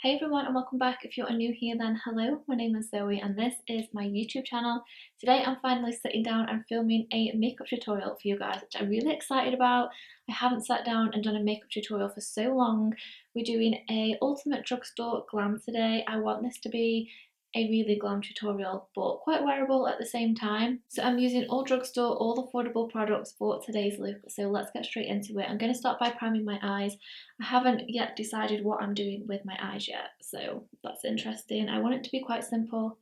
Hey everyone and welcome back. If you're new here then hello, my name is Zoe and this is my YouTube channel. Today I'm finally sitting down and filming a makeup tutorial for you guys, which I'm really excited about. I haven't sat down and done a makeup tutorial for so long. We're doing a Ultimate Drugstore Glam today. I want this to be a really glam tutorial but quite wearable at the same time. So I'm using all drugstore, all affordable products for today's look, so let's get straight into it. I'm going to start by priming my eyes. I haven't yet decided what I'm doing with my eyes yet, so that's interesting. I want it to be quite simple.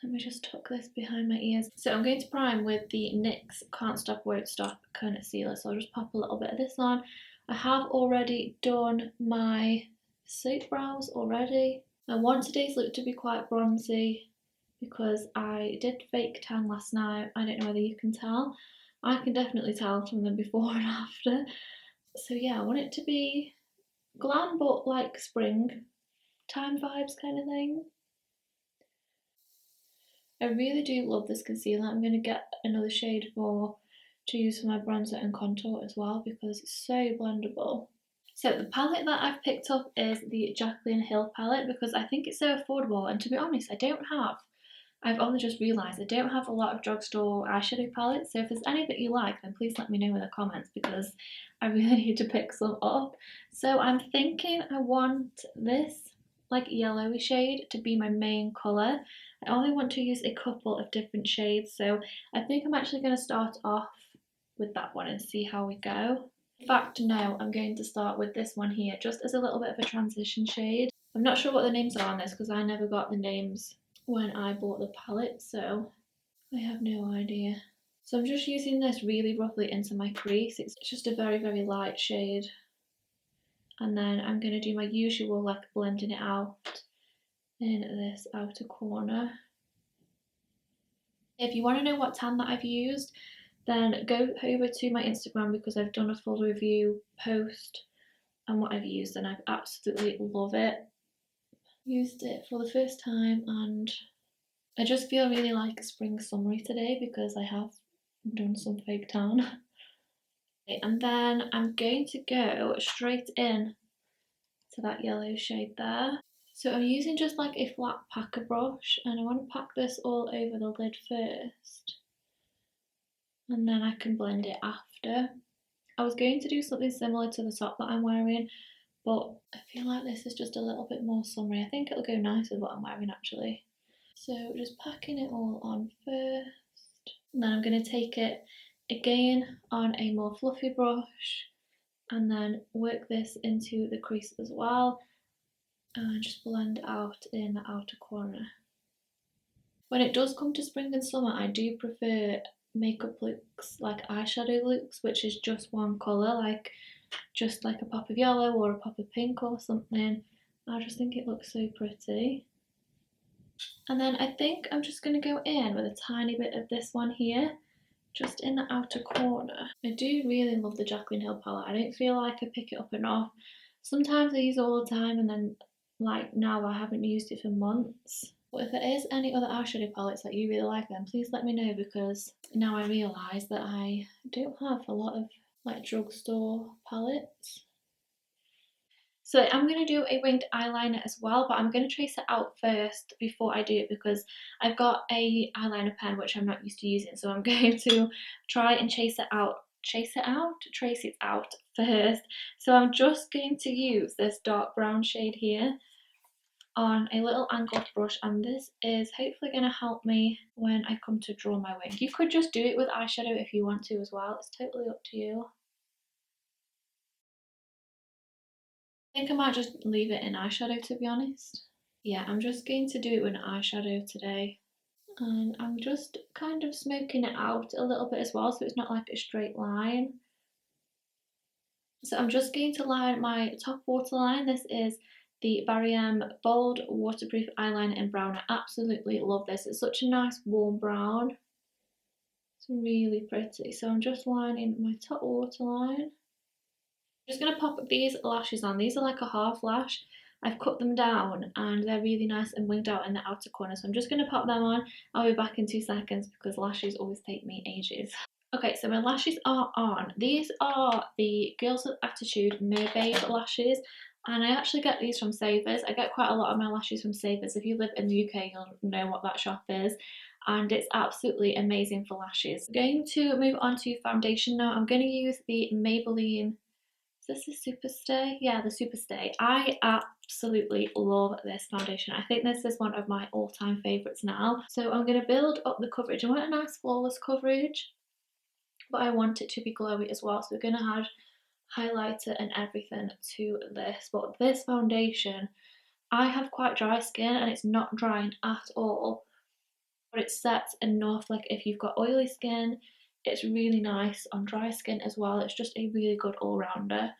Let me just tuck this behind my ears. So I'm going to prime with the NYX Can't Stop Won't Stop Concealer, so I'll just pop a little bit of this on. I have already done my soap brows already. I want today's look to be quite bronzy because I did fake tan last night. I don't know whether you can tell. I can definitely tell from the before and after. So yeah, I want it to be glam but like spring time vibes kind of thing. I really do love this concealer. I'm going to get another shade more to use for my bronzer and contour as well because it's so blendable. So the palette that I've picked up is the Jaclyn Hill palette because I think it's so affordable, and to be honest I've only just realised I don't have a lot of drugstore eyeshadow palettes, so if there's any that you like then please let me know in the comments because I really need to pick some up. So I'm thinking I want this like yellowy shade to be my main colour. I only want to use a couple of different shades, so I think I'm actually going to start off with that one and see how we go. In fact, no, I'm going to start with this one here, just as a little bit of a transition shade. I'm not sure what the names are on this because I never got the names when I bought the palette, so I have no idea. So I'm just using this really roughly into my crease. It's just a very, very light shade. And then I'm going to do my usual, like blending it out in this outer corner. If you want to know what tan that I've used, then go over to my Instagram because I've done a full review post on what I've used and I absolutely love it. Used it for the first time and I just feel really like spring summery today because I have done some fake tan. And then I'm going to go straight in to that yellow shade there. So I'm using just like a flat packer brush and I want to pack this all over the lid first. And then I can blend it after. I was going to do something similar to the top that I'm wearing, but I feel like this is just a little bit more summery. I think it'll go nice with what I'm wearing actually. So just packing it all on first. And then I'm going to take it again on a more fluffy brush and then work this into the crease as well and just blend out in the outer corner. When it does come to spring and summer, I do prefer makeup looks like eyeshadow looks, which is just one colour, like just like a pop of yellow or a pop of pink or something. I just think it looks so pretty. And then I think I'm just going to go in with a tiny bit of this one here, just in the outer corner. I do really love the Jaclyn Hill palette. I don't feel like I pick it up enough. Sometimes I use it all the time and then like now I haven't used it for months. But if there is any other eyeshadow palettes that you really like then please let me know because now I realise that I don't have a lot of like drugstore palettes. So I'm going to do a winged eyeliner as well, but I'm going to trace it out first before I do it because I've got a eyeliner pen which I'm not used to using, so I'm going to try and trace it out first. So I'm just going to use this dark brown shade here on a little angled brush, and this is hopefully going to help me when I come to draw my wing. You could just do it with eyeshadow if you want to as well, it's totally up to you. I think I might just leave it in eyeshadow to be honest. Yeah, I'm just going to do it with an eyeshadow today. And I'm just kind of smoking it out a little bit as well so it's not like a straight line. So I'm just going to line my top waterline. This is the Barry Bold Waterproof Eyeliner in brown. I absolutely love this. It's such a nice warm brown. It's really pretty. So I'm just lining my top waterline. I'm just going to pop these lashes on. These are like a half lash. I've cut them down and they're really nice and winged out in the outer corner. So I'm just going to pop them on. I'll be back in 2 seconds because lashes always take me ages. Okay, so my lashes are on. These are the Girls with Attitude Mermaid lashes. And I actually get these from Savers. I get quite a lot of my lashes from Savers. If you live in the UK, you'll know what that shop is. And it's absolutely amazing for lashes. I'm going to move on to foundation now. I'm going to use the Maybelline, is this the Superstay? Yeah, the Superstay. I absolutely love this foundation. I think this is one of my all-time favourites now. So I'm going to build up the coverage. I want a nice flawless coverage, but I want it to be glowy as well. So we're going to add highlighter and everything to this. But this foundation, I have quite dry skin and it's not drying at all, but it sets enough. Like if you've got oily skin, it's really nice on dry skin as well. It's just a really good all-rounder.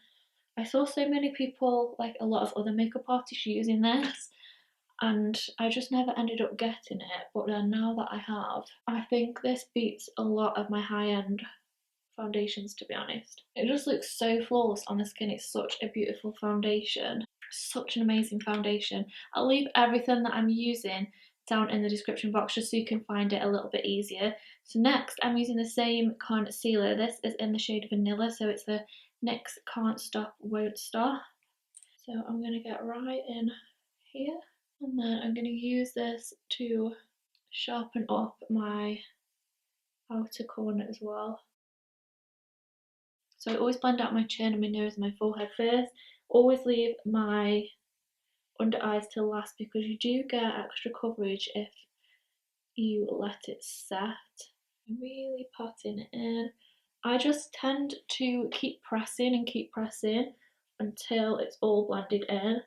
I saw so many people, like a lot of other makeup artists, using this, and I just never ended up getting it. But then now that I have, I think this beats a lot of my high-end foundations, to be honest. It just looks so flawless on the skin. It's such a beautiful foundation, such an amazing foundation. I'll leave everything that I'm using down in the description box just so you can find it a little bit easier. So next I'm using the same concealer. This is in the shade Vanilla, so it's the NYX Can't Stop Won't Stop. So I'm going to get right in here, and then I'm going to use this to sharpen up my outer corner as well. So I always blend out my chin and my nose and my forehead first. Always leave my under eyes till last because you do get extra coverage if you let it set. Really patting it in. I just tend to keep pressing and keep pressing until it's all blended in,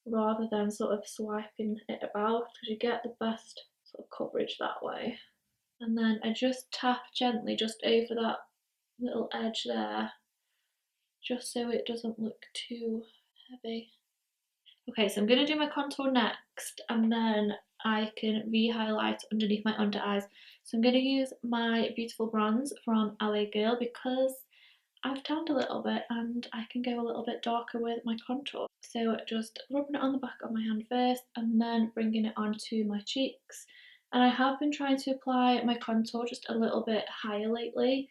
rather than sort of swiping it about, because you get the best sort of coverage that way. And then I just tap gently just over that little edge there, just so it doesn't look too heavy. Okay, so I'm going to do my contour next, and then I can re-highlight underneath my under eyes. So I'm going to use my beautiful bronze from LA Girl because I've tanned a little bit and I can go a little bit darker with my contour. So just rubbing it on the back of my hand first and then bringing it onto my cheeks. And I have been trying to apply my contour just a little bit higher lately.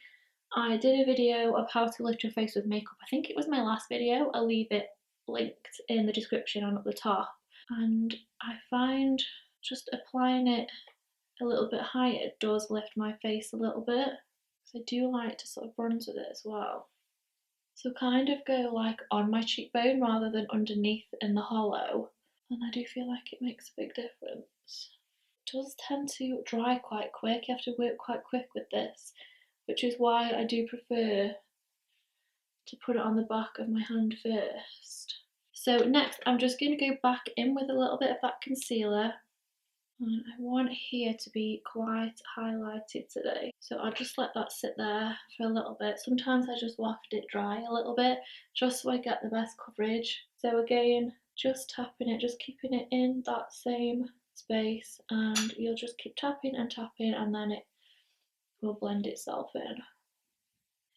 I did a video of how to lift your face with makeup. I think it was my last video. I'll leave it linked in the description and at the top. And I find just applying it a little bit higher does lift my face a little bit. So I do like to sort of bronze with it as well. So kind of go like on my cheekbone rather than underneath in the hollow. And I do feel like it makes a big difference. It does tend to dry quite quick. You have to work quite quick with this, which is why I do prefer to put it on the back of my hand first. So next I'm just going to go back in with a little bit of that concealer, and I want here to be quite highlighted today, so I'll just let that sit there for a little bit. Sometimes I just waft it dry a little bit just so I get the best coverage. So again, just tapping it, just keeping it in that same space, and you'll just keep tapping and tapping and then it will blend itself in.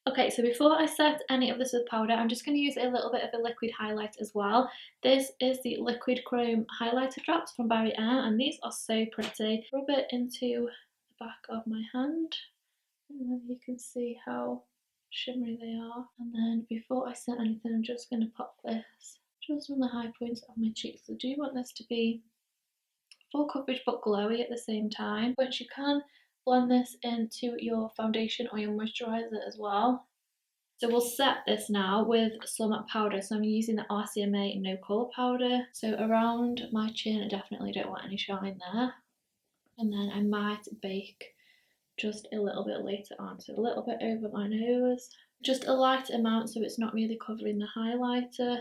Okay, so before I set any of this with powder, I'm just going to use a little bit of a liquid highlight as well. This is the Liquid Chrome Highlighter Drops from Barry Air, and these are so pretty. Rub it into the back of my hand, and then you can see how shimmery they are. And then before I set anything, I'm just going to pop this just on the high points of my cheeks. I do want this to be full coverage but glowy at the same time. But you can blend this into your foundation or your moisturiser as well. So we'll set this now with some powder. So I'm using the RCMA No Colour powder. So around my chin, I definitely don't want any shine there. And then I might bake just a little bit later on. So a little bit over my nose. Just a light amount so it's not really covering the highlighter.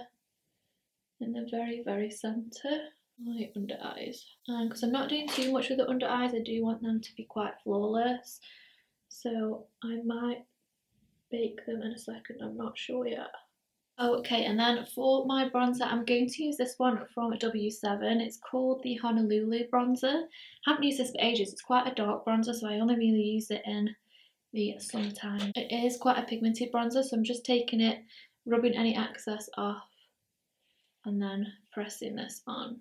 In the very, very centre. My under eyes, and because I'm not doing too much with the under eyes, I do want them to be quite flawless, so I might bake them in a second, I'm not sure yet. Okay, and then for my bronzer, I'm going to use this one from W7. It's called the Honolulu Bronzer. I haven't used this for ages. It's quite a dark bronzer, so I only really use it in the summertime. It is quite a pigmented bronzer, so I'm just taking it, rubbing any excess off, and then pressing this on.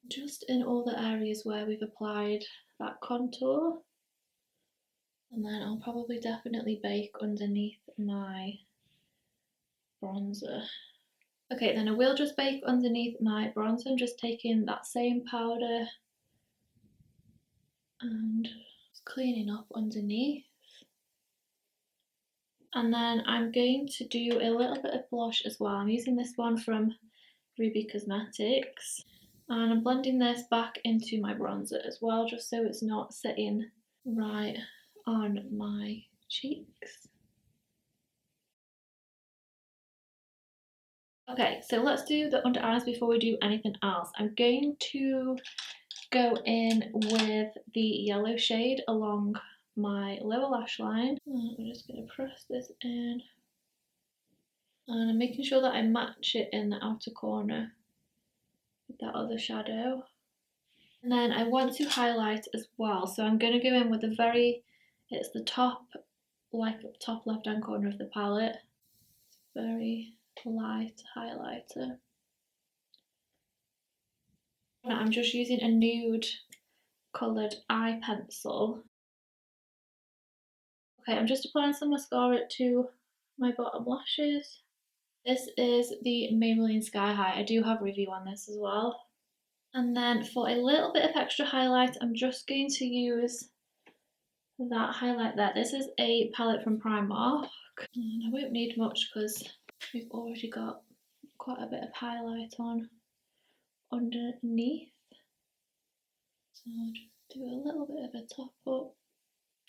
Just in all the areas where we've applied that contour, and then I'll probably definitely bake underneath my bronzer. Okay, then I will just bake underneath my bronzer. I'm just taking that same powder and just cleaning up underneath. And then I'm going to do a little bit of blush as well. I'm using this one from Ruby Cosmetics. And I'm blending this back into my bronzer as well, just so it's not sitting right on my cheeks. Okay, so let's do the under eyes before we do anything else. I'm going to go in with the yellow shade along my lower lash line. I'm just going to press this in. And I'm making sure that I match it in the outer corner with that other shadow. And then I want to highlight as well. So I'm going to go in with a it's the top, like the top left hand corner of the palette. Very light highlighter. Now I'm just using a nude coloured eye pencil. Okay, I'm just applying some mascara to my bottom lashes. This is the Maybelline Sky High. I do have a review on this as well. And then for a little bit of extra highlight, I'm just going to use that highlight there. This is a palette from Primark. And I won't need much because we've already got quite a bit of highlight on underneath. So I'll just do a little bit of a top up.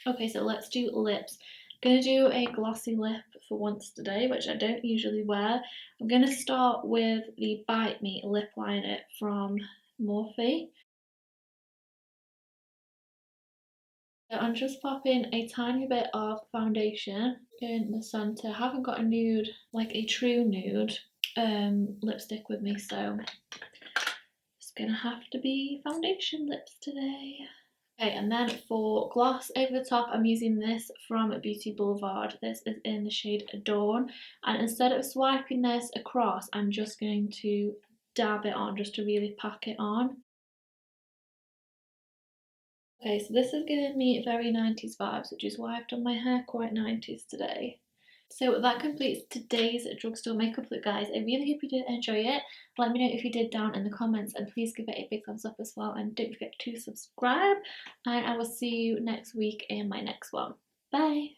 Okay, so let's do lips. I'm going to do a glossy lip for once today, which I don't usually wear. I'm going to start with the Bite Me lip liner from Morphe. So I'm just popping a tiny bit of foundation in the centre. I haven't got a nude, like a true nude lipstick with me, so it's gonna have to be foundation lips today. Okay, and then for gloss over the top, I'm using this from Beauty Blvd. This is in the shade Adorn, and instead of swiping this across, I'm just going to dab it on just to really pack it on. Okay, so this is giving me very 90s vibes, which is why I've done my hair quite 90s today. So that completes today's drugstore makeup look, guys. I really hope you did enjoy it. Let me know if you did down in the comments, and please give it a big thumbs up as well, and don't forget to subscribe, and I will see you next week in my next one. Bye!